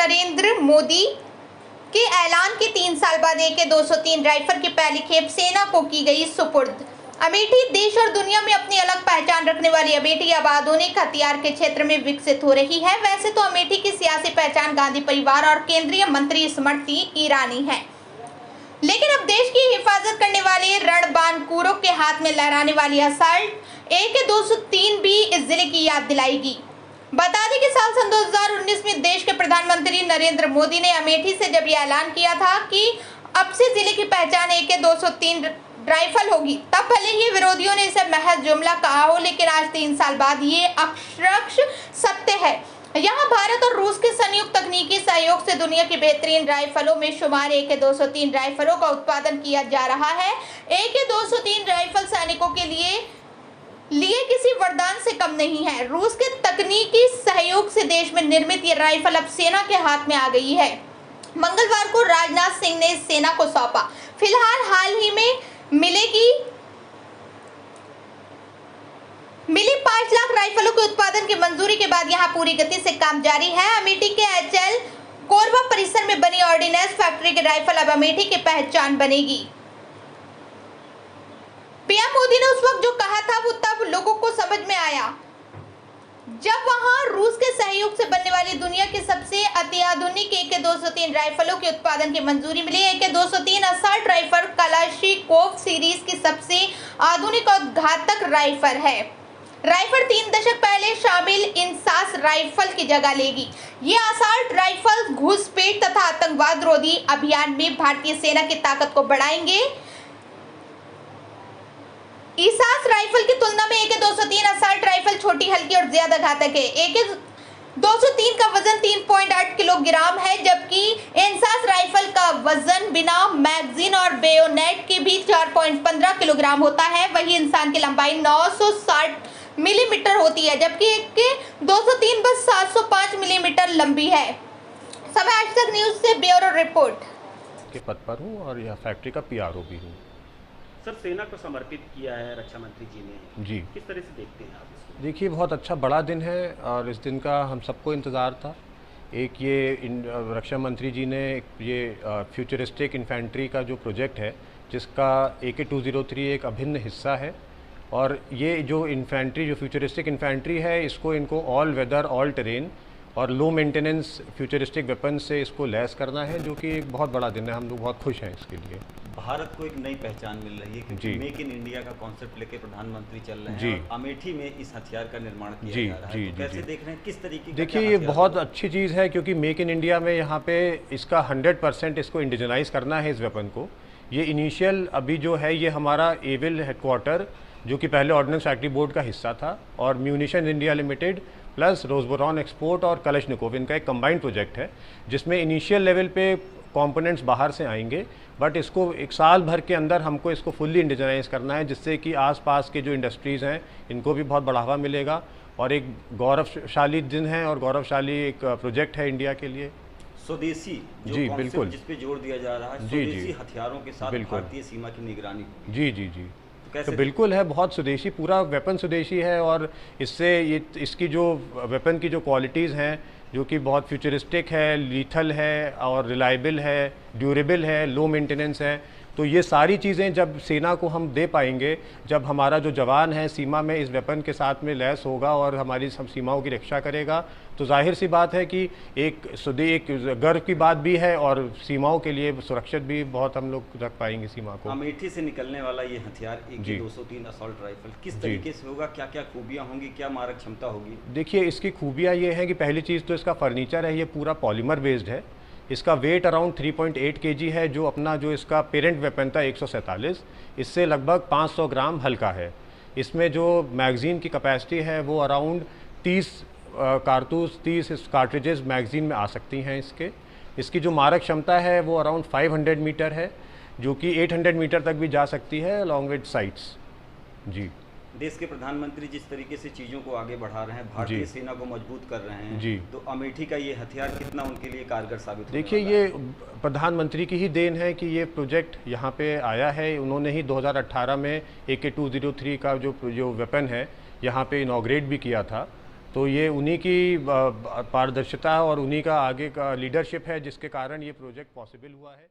नरेंद्र मोदी के ऐलान के 3 साल बाद AK-203 राइफल की पहली खेप सेना को की गई सुपुर्द। अमेठी देश और दुनिया में अपनी अलग पहचान रखने वाली अमेठी अब आधुनिक हथियार के क्षेत्र में विकसित हो रही है। वैसे तो अमेठी की सियासी पहचान गांधी परिवार और केंद्रीय मंत्री स्मृति ईरानी है, लेकिन अब देश की हिफाजत करने वाले रणबांकुरों के हाथ में लहराने वाली असल्ट AK-203 भी इस जिले की याद दिलाएगी। बता दें कि साल 2019 में देश के प्रधानमंत्री नरेंद्र मोदी ने अमेठी से जब यह ऐलान किया था कि अब से जिले की पहचान AK-203 राइफल होगी, तब भले ही विरोधियों ने इसे महज जुमला कहा हो, लेकिन आज 3 साल बाद ये अक्षरश सत्य है। यहाँ भारत और रूस के संयुक्त तकनीकी सहयोग से दुनिया की बेहतरीन राइफलों में शुमार AK-203 राइफलों का उत्पादन किया जा रहा है। AK-203 राइफल सैनिकों के लिए किसी वरदान से कम नहीं है। रूस के तकनीकी सहयोग से देश में निर्मित ये राइफल अब सेना के हाथ में आ गई है। मंगलवार को राजनाथ सिंह ने इस सेना को सौंपा। फिलहाल हाल ही में मिली 5 लाख राइफलों के उत्पादन की मंजूरी के बाद यहां पूरी गति से काम जारी है। अमेठी के HL कोरबा परिसर में बनी ऑर्डिनेंस फैक्ट्री की राइफल अब अमेठी की पहचान बनेगी। पीएम मोदी ने उस वक्त जो कहा था वो तब लोगों को समझ में आया जब वहां रूस के सहयोग से बनने वाली दुनिया की सबसे अत्याधुनिक AK-203 राइफलों के उत्पादन की मंजूरी मिली। AK-203 असल्ट राइफल कलाशिकोव सीरीज की सबसे आधुनिक और घातक राइफल है। राइफल 3 दशक पहले शामिल इंसास राइफल की जगह लेगी। ये असल्ट राइफल घुसपैठ तथा आतंकवाद रोधी अभियान में भारतीय सेना की ताकत को बढ़ाएंगे। इंसास राइफल की तुलना में AK-203 असल्ट राइफल छोटी, हल्की और ज्यादा घातक है। AK-203 का वजन 3.8 किलोग्राम है, जबकि इंसास राइफल का वजन बिना मैगजीन और बेयोनेट के भी 4.15 किलोग्राम होता है। वही इंसान की लंबाई 960 मिलीमीटर होती है, जबकि AK-203 बस 705 मिलीमीटर लंबी है। समय आज तक न्यूज से ब्यूरो रिपोर्ट। के पद पर हूँ और यह फैक्ट्री का PRO भी हूँ। सर, सेना को समर्पित किया है रक्षा मंत्री जी ने, जी किस तरह से देखते हैं आप इसको? देखिए, बहुत अच्छा बड़ा दिन है और इस दिन का हम सबको इंतज़ार था। एक ये रक्षा मंत्री जी ने ये फ्यूचरिस्टिक इन्फेंट्री का जो प्रोजेक्ट है, जिसका AK-203 एक अभिन्न हिस्सा है, और ये जो इन्फेंट्री, जो फ्यूचरिस्टिक इन्फेंट्री है, इसको इनको ऑल वेदर, ऑल टेरेन और लो मेंटेनेंस फ्यूचरिस्टिक वेपन से इसको लैस करना है, जो कि एक बहुत बड़ा दिन है। हम लोग बहुत खुश हैं इसके लिए। भारत को एक नई पहचान मिल रही है क्योंकि मेक इन इंडिया का कॉन्सेप्ट लेके प्रधानमंत्री चल रहे हैं और अमेठी में इस हथियार का निर्माण किया जा रहा है। तो कैसे देख रहे हैं, किस तरीके का? देखिए, ये बहुत अच्छी चीज़ है क्योंकि मेक इन इंडिया में यहाँ पे इसका 100% इसको इंडिजनाइज करना है इस वेपन को। ये इनिशियल अभी जो है, ये हमारा एविल हेडक्वार्टर, जो कि पहले ऑर्डिनेंस फैक्ट्री बोर्ड का हिस्सा था, और munition India limited plus Rosoboronexport और कलशनिकोव, इनका एक कंबाइंड प्रोजेक्ट है, जिसमें इनिशियल लेवल पे कंपोनेंट्स बाहर से आएंगे, बट इसको 1 साल भर के अंदर हमको इसको फुल्ली इंडिजनाइज करना है, जिससे कि आसपास के जो इंडस्ट्रीज़ हैं इनको भी बहुत बढ़ावा मिलेगा और एक गौरवशाली दिन है और गौरवशाली एक प्रोजेक्ट है इंडिया के लिए। स्वदेशी जो जी बिल्कुल, जिस पे जोर दिया जा रहा है, स्वदेशी हथियारों के साथ भारतीय सीमा की निगरानी। जी जी जी, तो बिल्कुल है, बहुत स्वदेशी, पूरा वेपन स्वदेशी है, और इससे ये इसकी जो वेपन की जो क्वालिटीज़ हैं, जो कि बहुत फ्यूचरिस्टिक है, लीथल है और रिलायबल है, ड्यूरेबल है, लो मेंटेनेंस है, तो ये सारी चीज़ें जब सेना को हम दे पाएंगे, जब हमारा जो जवान है सीमा में इस वेपन के साथ में लैस होगा और हमारी सब सीमाओं की रक्षा करेगा, तो जाहिर सी बात है कि एक गर्व की बात भी है और सीमाओं के लिए सुरक्षित भी बहुत हम लोग रख पाएंगे सीमा को। अमेठी से निकलने वाला ये हथियार AK-203 असॉल्ट राइफल किस तरीके से होगा, क्या क्या खूबियाँ होंगी, क्या मारक क्षमता होगी? देखिए, इसकी खूबियाँ ये हैं कि पहली चीज़ तो इसका फर्नीचर है, ये पूरा पॉलीमर बेस्ड है। इसका वेट अराउंड 3.8 kg है, जो अपना जो इसका पेरेंट वेपन था 147, इससे लगभग 500 ग्राम हल्का है। इसमें जो मैगज़ीन की कैपेसिटी है वो अराउंड 30 कारतूस, 30 कार्ट्रिजेस मैगज़ीन में आ सकती हैं इसकी जो मारक क्षमता है वो अराउंड 500 मीटर है, जो कि 800 मीटर तक भी जा सकती है अलॉन्ग विद साइट्स। जी, देश के प्रधानमंत्री जिस तरीके से चीज़ों को आगे बढ़ा रहे हैं, भारतीय सेना को मजबूत कर रहे हैं, जी, तो अमेठी का ये हथियार कितना उनके लिए कारगर साबित होने देखिए, वाला ये है? प्रधानमंत्री की ही देन है कि ये प्रोजेक्ट यहाँ पे आया है। उन्होंने ही 2018 में AK-203 का जो वेपन है यहाँ पे इनॉग्रेट भी किया था, तो ये उन्हीं की पारदर्शिता और उन्हीं का आगे का लीडरशिप है जिसके कारण ये प्रोजेक्ट पॉसिबल हुआ है।